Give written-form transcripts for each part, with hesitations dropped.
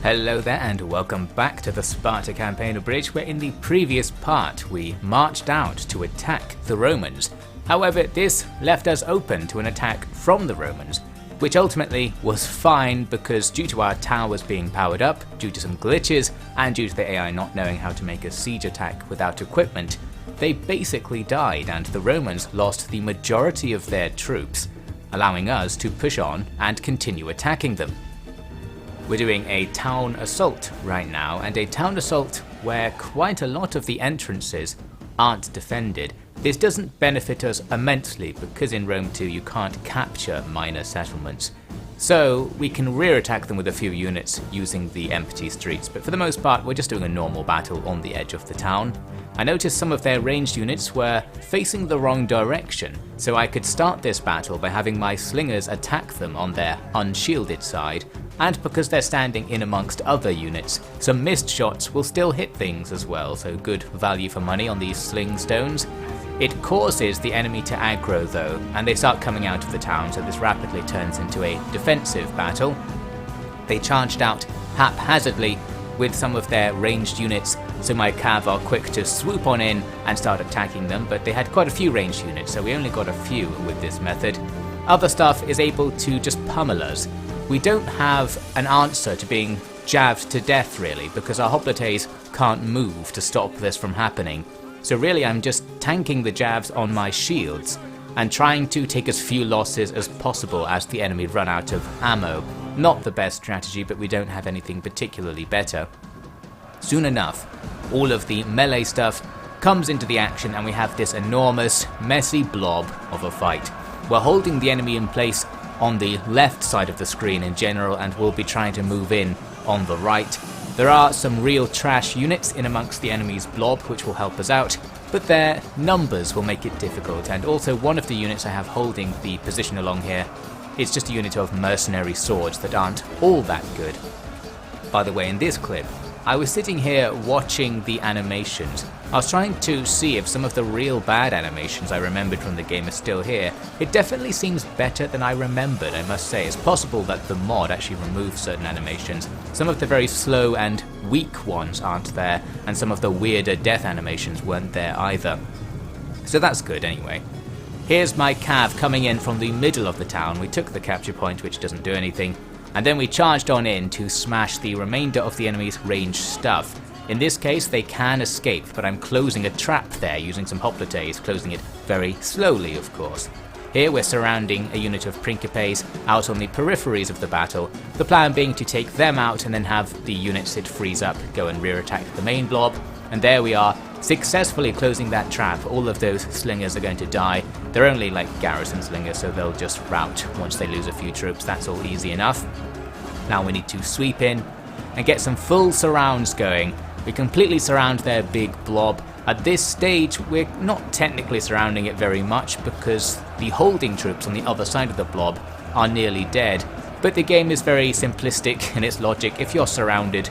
Hello there and welcome back to the Sparta campaign Abridged, where in the previous part we marched out to attack the Romans. However, this left us open to an attack from the Romans, which ultimately was fine because due to our towers being powered up, due to some glitches, and due to the AI not knowing how to make a siege attack without equipment, they basically died and the Romans lost the majority of their troops, allowing us to push on and continue attacking them. We're doing a town assault right now, and a town assault where quite a lot of the entrances aren't defended. This doesn't benefit us immensely because in Rome 2 you can't capture minor settlements. So we can rear attack them with a few units using the empty streets, but for the most part we're just doing a normal battle on the edge of the town. I noticed some of their ranged units were facing the wrong direction, so I could start this battle by having my slingers attack them on their unshielded side, and because they're standing in amongst other units, some missed shots will still hit things as well, so good value for money on these sling stones. It causes the enemy to aggro though, and they start coming out of the town, so this rapidly turns into a defensive battle. They charged out haphazardly with some of their ranged units, so my cav are quick to swoop on in and start attacking them, but they had quite a few ranged units, so we only got a few with this method. Other stuff is able to just pummel us. We don't have an answer to being jabbed to death really, because our hoplites can't move to stop this from happening. So really I'm just tanking the jabs on my shields and trying to take as few losses as possible as the enemy run out of ammo. Not the best strategy, but we don't have anything particularly better. Soon enough, all of the melee stuff comes into the action and we have this enormous, messy blob of a fight. We're holding the enemy in place on the left side of the screen in general, and we'll be trying to move in on the right. There are some real trash units in amongst the enemy's blob which will help us out, but their numbers will make it difficult, and also one of the units I have holding the position along here is just a unit of mercenary swords that aren't all that good. By the way, in this clip, I was sitting here watching the animations. I was trying to see if some of the real bad animations I remembered from the game are still here. It definitely seems better than I remembered, I must say. It's possible that the mod actually removed certain animations. Some of the very slow and weak ones aren't there, and some of the weirder death animations weren't there either. So that's good anyway. Here's my cav coming in from the middle of the town. We took the capture point, which doesn't do anything, and then we charged on in to smash the remainder of the enemy's ranged stuff. In this case they can escape, but I'm closing a trap there using some hoplites, closing it very slowly of course. Here we're surrounding a unit of principes out on the peripheries of the battle, the plan being to take them out and then have the units it frees up go and rear attack the main blob. And there we are, successfully closing that trap. All of those slingers are going to die. They're only like garrison slingers, so they'll just rout once they lose a few troops. That's all easy enough. Now we need to sweep in and get some full surrounds going. We completely surround their big blob. At this stage we're not technically surrounding it very much because the holding troops on the other side of the blob are nearly dead. But the game is very simplistic in its logic. If you're surrounded,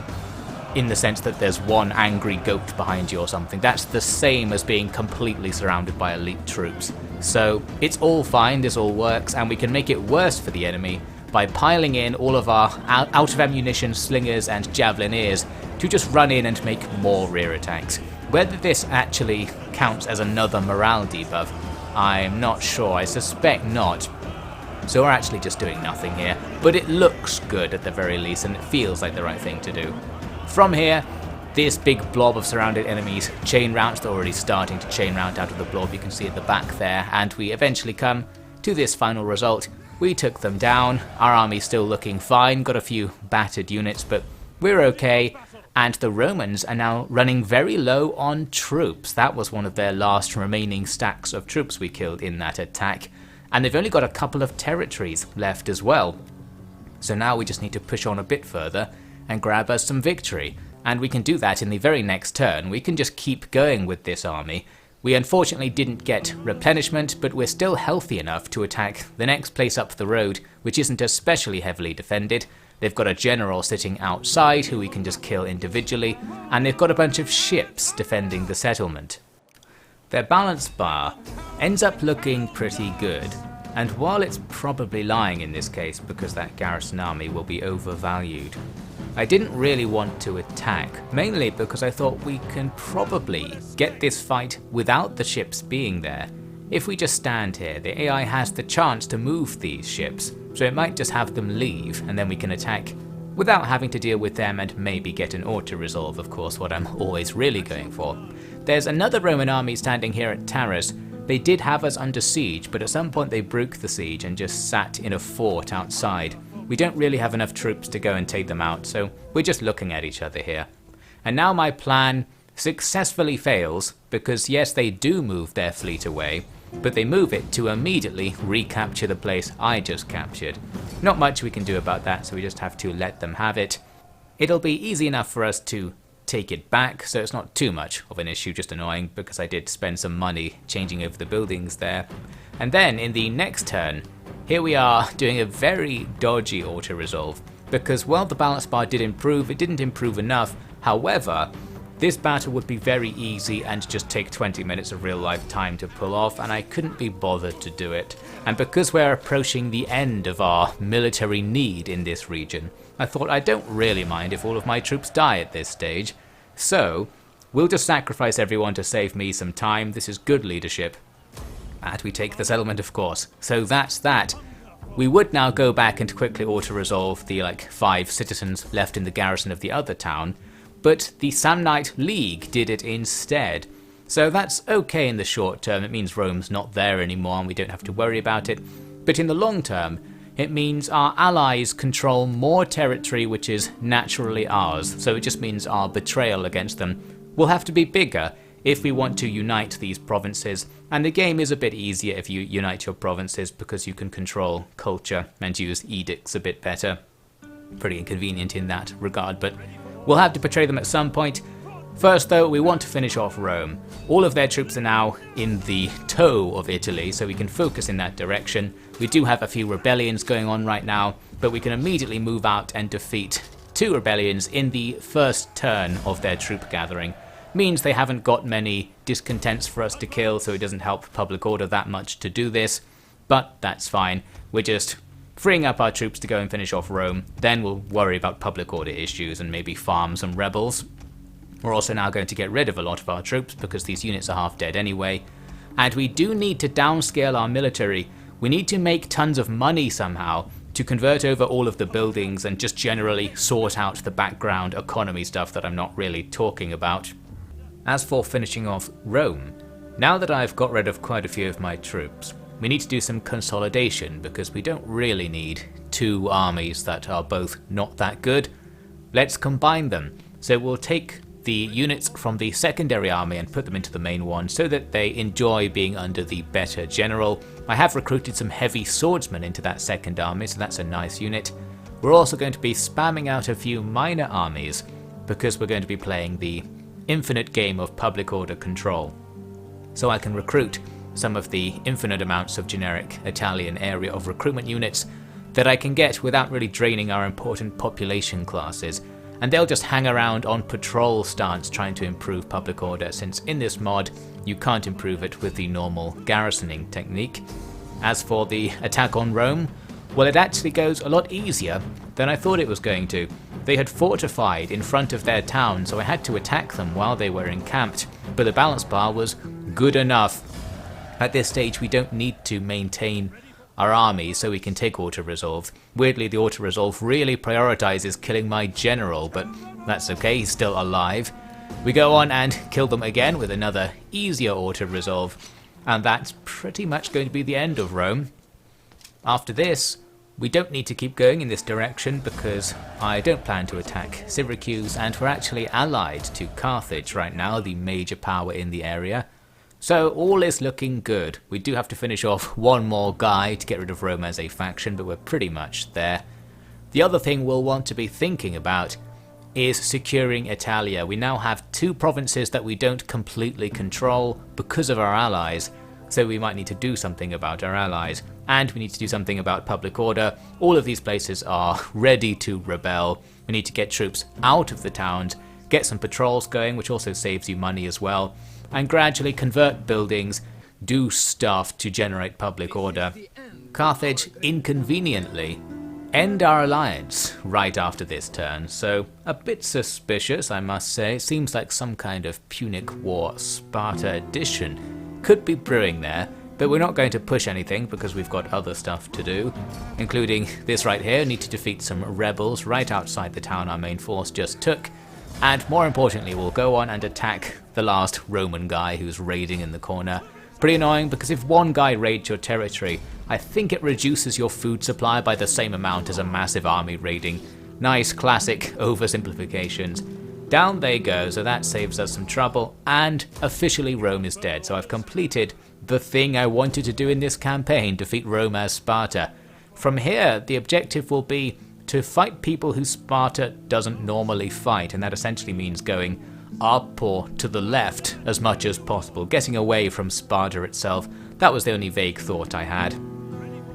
in the sense that there's one angry goat behind you or something, that's the same as being completely surrounded by elite troops. So it's all fine, this all works, and we can make it worse for the enemy by piling in all of our out of ammunition slingers and javelineers to just run in and make more rear attacks. Whether this actually counts as another morale debuff, I'm not sure. I suspect not. So we're actually just doing nothing here, but it looks good at the very least, and it feels like the right thing to do. From here, this big blob of surrounded enemies chain routes. They're already starting to chain route out of the blob, you can see at the back there, and we eventually come to this final result. We took them down. Our army's still looking fine, got a few battered units, but we're okay. And the Romans are now running very low on troops. That was one of their last remaining stacks of troops we killed in that attack. And they've only got a couple of territories left as well. So now we just need to push on a bit further and grab us some victory. And we can do that in the very next turn. We can just keep going with this army. We unfortunately didn't get replenishment, but we're still healthy enough to attack the next place up the road, which isn't especially heavily defended. They've got a general sitting outside who we can just kill individually, and they've got a bunch of ships defending the settlement. Their balance bar ends up looking pretty good, and while it's probably lying in this case because that garrison army will be overvalued, I didn't really want to attack, mainly because I thought we can probably get this fight without the ships being there. If we just stand here, the AI has the chance to move these ships, so it might just have them leave and then we can attack without having to deal with them and maybe get an auto-resolve, of course, what I'm always really going for. There's another Roman army standing here at Taurus. They did have us under siege, but at some point they broke the siege and just sat in a fort outside. We don't really have enough troops to go and take them out, so we're just looking at each other here. And now my plan successfully fails, because yes, they do move their fleet away, but they move it to immediately recapture the place I just captured. Not much we can do about that, so we just have to let them have it. It'll be easy enough for us to take it back, so it's not too much of an issue, just annoying because I did spend some money changing over the buildings there. And then in the next turn, here we are doing a very dodgy auto-resolve, because while the balance bar did improve, it didn't improve enough. However, this battle would be very easy and just take 20 minutes of real life time to pull off, and I couldn't be bothered to do it. And because we're approaching the end of our military need in this region, I thought I don't really mind if all of my troops die at this stage. So, we'll just sacrifice everyone to save me some time. This is good leadership. And we take the settlement, of course. So that's that. We would now go back and quickly auto-resolve the 5 citizens left in the garrison of the other town, but the Samnite League did it instead. So that's okay in the short term. It means Rome's not there anymore and we don't have to worry about it. But in the long term, it means our allies control more territory which is naturally ours. So it just means our betrayal against them will have to be bigger if we want to unite these provinces. And the game is a bit easier if you unite your provinces because you can control culture and use edicts a bit better. Pretty inconvenient in that regard, but we'll have to betray them at some point. First though, we want to finish off Rome. All of their troops are now in the toe of Italy, so we can focus in that direction. We do have a few rebellions going on right now, but we can immediately move out and defeat 2 rebellions in the first turn of their troop gathering. Means they haven't got many discontents for us to kill, so it doesn't help public order that much to do this. But that's fine. We're just freeing up our troops to go and finish off Rome. Then we'll worry about public order issues and maybe farm some rebels. We're also now going to get rid of a lot of our troops because these units are half dead anyway. And we do need to downscale our military. We need to make tons of money somehow to convert over all of the buildings and just generally sort out the background economy stuff that I'm not really talking about. As for finishing off Rome, now that I've got rid of quite a few of my troops, we need to do some consolidation because we don't really need 2 armies that are both not that good. Let's combine them. So we'll take the units from the secondary army and put them into the main one so that they enjoy being under the better general. I have recruited some heavy swordsmen into that second army, so that's a nice unit. We're also going to be spamming out a few minor armies because we're going to be playing the infinite game of public order control. So I can recruit some of the infinite amounts of generic Italian area of recruitment units that I can get without really draining our important population classes. And they'll just hang around on patrol stance trying to improve public order, since in this mod you can't improve it with the normal garrisoning technique. As for the attack on Rome, well, it actually goes a lot easier than I thought it was going to. They had fortified in front of their town, so I had to attack them while they were encamped, but the balance bar was good enough. At this stage we don't need to maintain our army so we can take auto-resolve. Weirdly, the auto-resolve really prioritizes killing my general, but that's okay, he's still alive. We go on and kill them again with another easier auto-resolve, and that's pretty much going to be the end of Rome. After this, we don't need to keep going in this direction because I don't plan to attack Syracuse, and we're actually allied to Carthage right now, the major power in the area. So all is looking good. We do have to finish off one more guy to get rid of Rome as a faction, but we're pretty much there. The other thing we'll want to be thinking about is securing Italia. We now have 2 provinces that we don't completely control because of our allies, so we might need to do something about our allies, and we need to do something about public order. All of these places are ready to rebel. We need to get troops out of the towns, get some patrols going, which also saves you money as well, and gradually convert buildings, do stuff to generate public order. Carthage, inconveniently, end our alliance right after this turn, so a bit suspicious, I must say. Seems like some kind of Punic War Sparta edition could be brewing there, but we're not going to push anything because we've got other stuff to do, including this right here. Need to defeat some rebels right outside the town our main force just took, and more importantly we'll go on and attack the last Roman guy who's raiding in the corner. Pretty annoying because if one guy raids your territory, I think it reduces your food supply by the same amount as a massive army raiding. Nice classic oversimplifications. Down they go, so that saves us some trouble, and officially Rome is dead. So I've completed the thing I wanted to do in this campaign, defeat Rome as Sparta. From here, the objective will be to fight people who Sparta doesn't normally fight, and that essentially means going up or to the left as much as possible, getting away from Sparta itself. That was the only vague thought I had.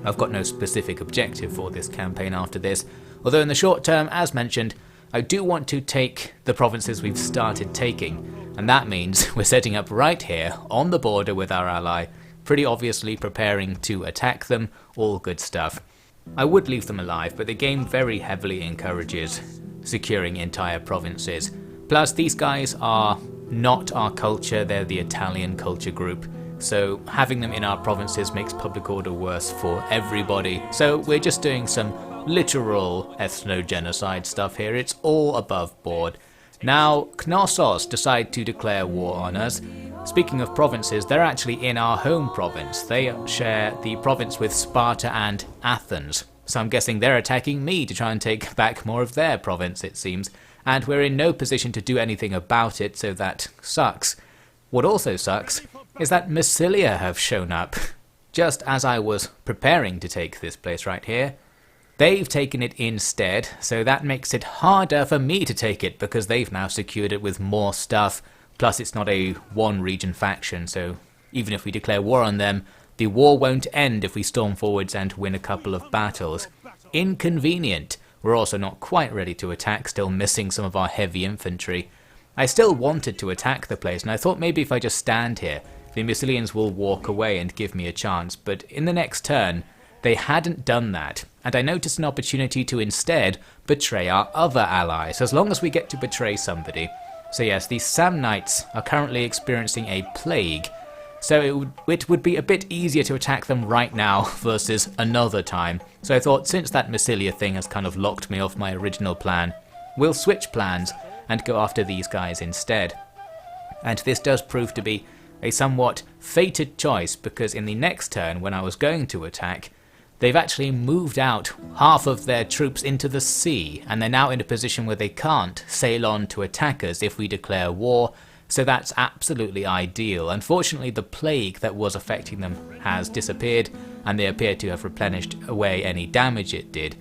I've got no specific objective for this campaign after this, although in the short term, as mentioned, I do want to take the provinces we've started taking, and that means we're setting up right here on the border with our ally, pretty obviously preparing to attack them, all good stuff. I would leave them alive, but the game very heavily encourages securing entire provinces. Plus, these guys are not our culture, they're the Italian culture group, so having them in our provinces makes public order worse for everybody. So we're just doing some literal ethno-genocide stuff here, it's all above board. Now, Knossos decide to declare war on us. Speaking of provinces, they're actually in our home province. They share the province with Sparta and Athens, so I'm guessing they're attacking me to try and take back more of their province, it seems. And we're in no position to do anything about it, so that sucks. What also sucks is that Massilia have shown up. Just as I was preparing to take this place right here, they've taken it instead, so that makes it harder for me to take it because they've now secured it with more stuff. Plus it's not a one region faction, so even if we declare war on them, the war won't end if we storm forwards and win a couple of battles. Inconvenient. We're also not quite ready to attack, still missing some of our heavy infantry. I still wanted to attack the place, and I thought maybe if I just stand here, the Massilians will walk away and give me a chance, but in the next turn, they hadn't done that, and I noticed an opportunity to instead betray our other allies, as long as we get to betray somebody. So yes, the Samnites are currently experiencing a plague, so it would be a bit easier to attack them right now versus another time. So I thought, since that Massilia thing has kind of locked me off my original plan, we'll switch plans and go after these guys instead. And this does prove to be a somewhat fated choice, because in the next turn when I was going to attack, they've actually moved out half of their troops into the sea, and they're now in a position where they can't sail on to attack us if we declare war. So that's absolutely ideal. Unfortunately, the plague that was affecting them has disappeared, and they appear to have replenished away any damage it did.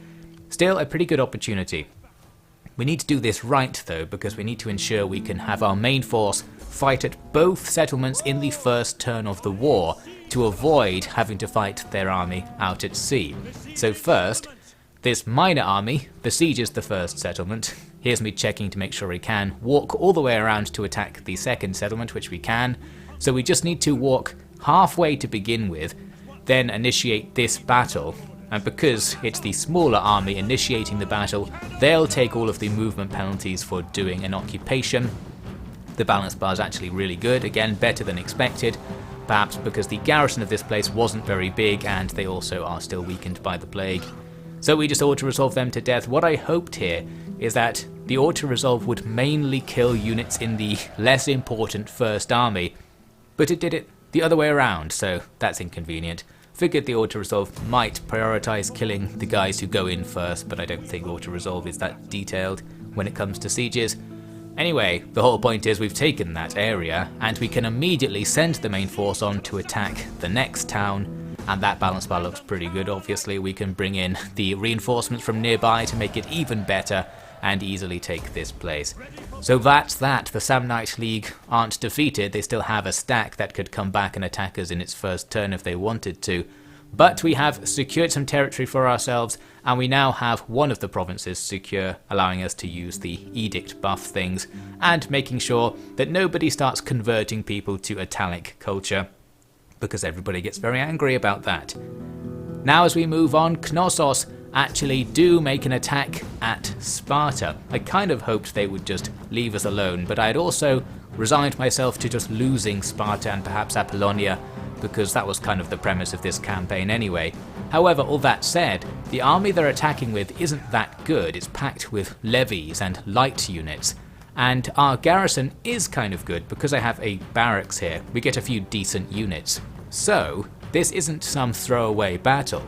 Still a pretty good opportunity. We need to do this right though, because we need to ensure we can have our main force fight at both settlements in the first turn of the war, to avoid having to fight their army out at sea. So first, this minor army besieges the first settlement. Here's me checking to make sure we can walk all the way around to attack the second settlement, which we can. So we just need to walk halfway to begin with, then initiate this battle. And because it's the smaller army initiating the battle, they'll take all of the movement penalties for doing an occupation. The balance bar is actually really good, again better than expected, perhaps because the garrison of this place wasn't very big and they also are still weakened by the plague. So we just auto-resolve them to death. What I hoped here is that the auto-resolve would mainly kill units in the less important first army, but it did it the other way around, so that's inconvenient. Figured the auto-resolve might prioritize killing the guys who go in first, but I don't think auto-resolve is that detailed when it comes to sieges. Anyway, the whole point is we've taken that area, and we can immediately send the main force on to attack the next town. And that balance bar looks pretty good. Obviously we can bring in the reinforcements from nearby to make it even better and easily take this place. So that's that. The Samnite League aren't defeated. They still have a stack that could come back and attack us in its first turn if they wanted to. But we have secured some territory for ourselves, and we now have one of the provinces secure, allowing us to use the edict buff things and making sure that nobody starts converting people to Italic culture, because everybody gets very angry about that. Now as we move on, Knossos actually do make an attack at Sparta. I kind of hoped they would just leave us alone, but I had also resigned myself to just losing Sparta and perhaps Apollonia, because that was kind of the premise of this campaign anyway. However, all that said, the army they're attacking with isn't that good. It's packed with levies and light units. And our garrison is kind of good because I have a barracks here. We get a few decent units. So, this isn't some throwaway battle.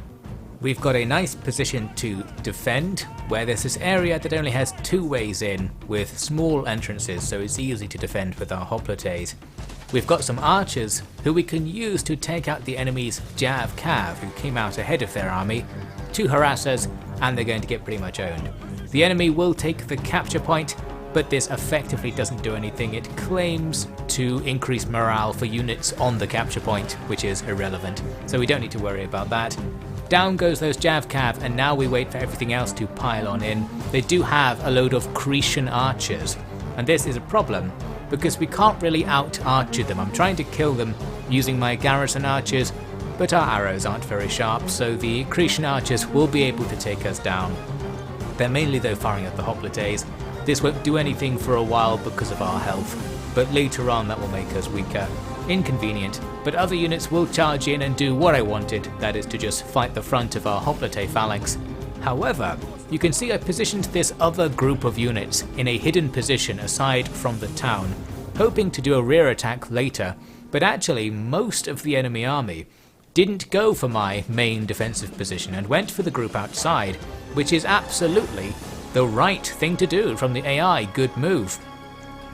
We've got a nice position to defend, where there's this area that only has 2 ways in with small entrances, so it's easy to defend with our hoplites. We've got some archers who we can use to take out the enemy's Jav Cav, who came out ahead of their army, 2 harassers, and they're going to get pretty much owned. The enemy will take the capture point, but this effectively doesn't do anything. It claims to increase morale for units on the capture point, which is irrelevant, so we don't need to worry about that. Down goes those Jav Cav, and now we wait for everything else to pile on in. They do have a load of Cretan archers, and this is a problem because we can't really out-archer them. I'm trying to kill them using my garrison archers, but our arrows aren't very sharp, so the Cretan archers will be able to take us down. They're mainly though firing at the hoplites. This won't do anything for a while because of our health, but later on that will make us weaker. Inconvenient, but other units will charge in and do what I wanted, that is to just fight the front of our hoplite phalanx. However, you can see I positioned this other group of units in a hidden position aside from the town, hoping to do a rear attack later, but actually most of the enemy army didn't go for my main defensive position and went for the group outside, which is absolutely the right thing to do from the AI, good move.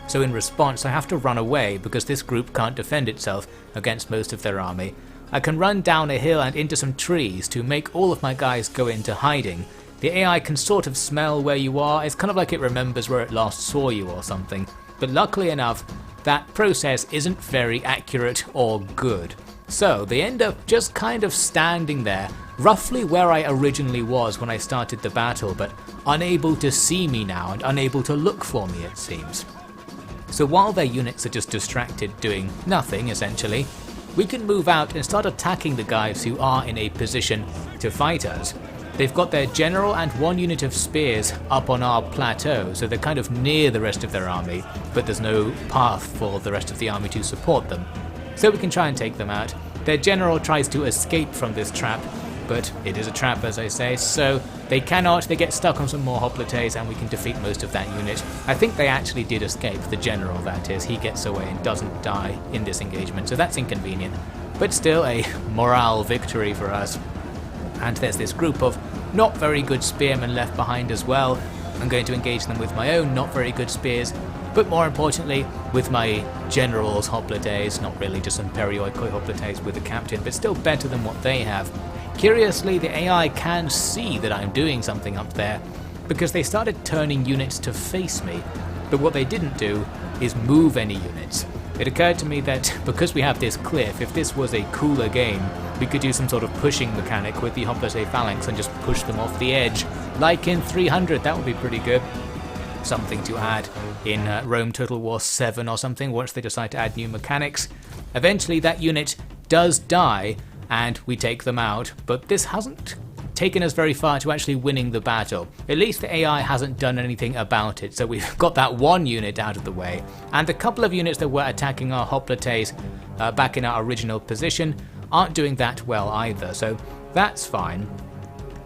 So in response I have to run away because this group can't defend itself against most of their army. I can run down a hill and into some trees to make all of my guys go into hiding. The AI can sort of smell where you are, it's kind of like it remembers where it last saw you or something. But luckily enough, that process isn't very accurate or good. So they end up just kind of standing there, roughly where I originally was when I started the battle, but unable to see me now and unable to look for me, it seems. So while their units are just distracted doing nothing essentially, we can move out and start attacking the guys who are in a position to fight us. They've got their general and 1 unit of spears up on our plateau, so they're kind of near the rest of their army, but there's no path for the rest of the army to support them. So we can try and take them out. Their general tries to escape from this trap, but it is a trap as I say, so they cannot, they get stuck on some more hoplites and we can defeat most of that unit. I think they actually did escape, the general that is, he gets away and doesn't die in this engagement, so that's inconvenient, but still a morale victory for us. And there's this group of not very good spearmen left behind as well. I'm going to engage them with my own not very good spears, but more importantly with my general's hoplites, not really just some perioikoi hoplites with a captain, but still better than what they have. Curiously, the AI can see that I'm doing something up there, because they started turning units to face me, but what they didn't do is move any units. It occurred to me that because we have this cliff, if this was a cooler game, we could do some sort of pushing mechanic with the hoplite phalanx and just push them off the edge. Like in 300, that would be pretty good. Something to add in Rome Total War 7 or something, once they decide to add new mechanics. Eventually that unit does die, and we take them out, but this hasn't taken us very far to actually winning the battle. At least the AI hasn't done anything about it, so we've got that 1 unit out of the way, and a couple of units that were attacking our hoplites back in our original position aren't doing that well either, so that's fine.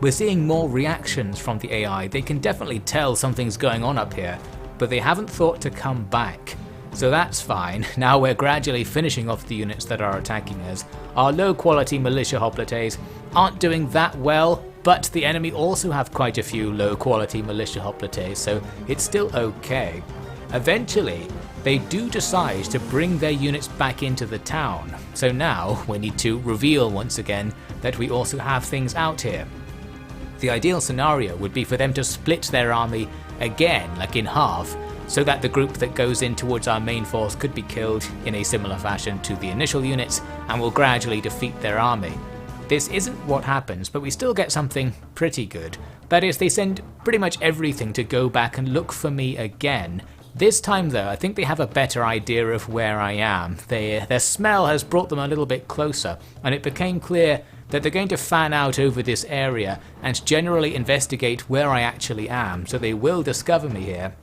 We're seeing more reactions from the AI. They can definitely tell something's going on up here, but they haven't thought to come back. So that's fine. Now we're gradually finishing off the units that are attacking us. Our low quality militia hoplites aren't doing that well, but the enemy also have quite a few low quality militia hoplites, so it's still okay. Eventually, they do decide to bring their units back into the town. So now we need to reveal once again that we also have things out here. The ideal scenario would be for them to split their army again, like in half, so that the group that goes in towards our main force could be killed in a similar fashion to the initial units and will gradually defeat their army. This isn't what happens, but we still get something pretty good. That is, they send pretty much everything to go back and look for me again. This time though, I think they have a better idea of where I am. Their smell has brought them a little bit closer, and it became clear that they're going to fan out over this area and generally investigate where I actually am, so they will discover me here.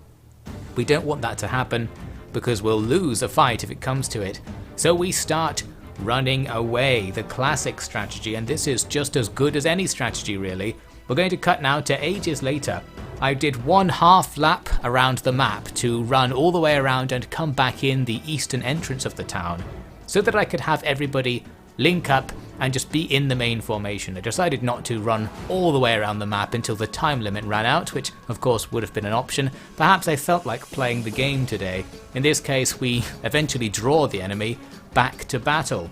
We don't want that to happen, because we'll lose a fight if it comes to it. So we start running away, the classic strategy, and this is just as good as any strategy really. We're going to cut now to ages later. I did one half lap around the map to run all the way around and come back in the eastern entrance of the town, so that I could have everybody link up and just be in the main formation. I decided not to run all the way around the map until the time limit ran out, which of course would have been an option. Perhaps I felt like playing the game today. In this case, we eventually draw the enemy back to battle.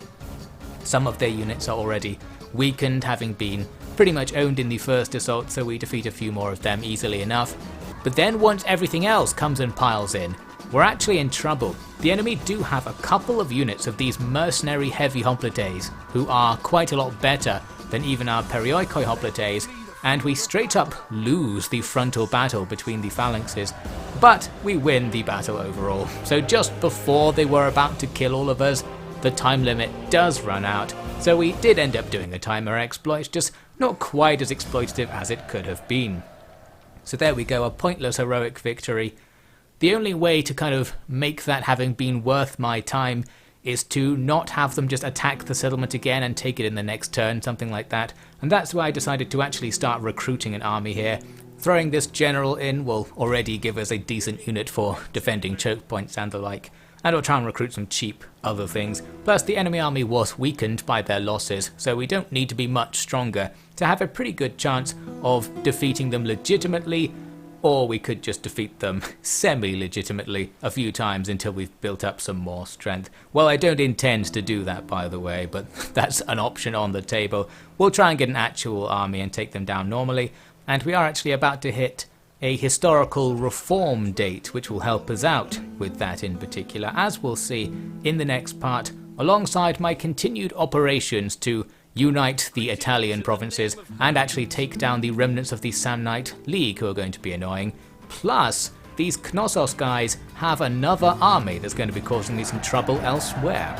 Some of their units are already weakened, having been pretty much owned in the first assault, so we defeat a few more of them easily enough. But then once everything else comes and piles in, we're actually in trouble. The enemy do have a couple of units of these mercenary heavy hoplites, who are quite a lot better than even our perioikoi hoplites, and we straight up lose the frontal battle between the phalanxes, but we win the battle overall. So just before they were about to kill all of us, the time limit does run out, so we did end up doing a timer exploit, just not quite as exploitative as it could have been. So there we go, a pointless heroic victory. The only way to kind of make that having been worth my time is to not have them just attack the settlement again and take it in the next turn, something like that. And that's why I decided to actually start recruiting an army here. Throwing this general in will already give us a decent unit for defending choke points and the like. And we'll try and recruit some cheap other things. Plus the enemy army was weakened by their losses, so we don't need to be much stronger to have a pretty good chance of defeating them legitimately, or we could just defeat them semi-legitimately a few times until we've built up some more strength. Well, I don't intend to do that, by the way, but that's an option on the table. We'll try and get an actual army and take them down normally, and we are actually about to hit a historical reform date, which will help us out with that in particular, as we'll see in the next part, alongside my continued operations to unite the Italian provinces and actually take down the remnants of the Samnite League, who are going to be annoying. Plus, these Knossos guys have another army that's going to be causing me some trouble elsewhere.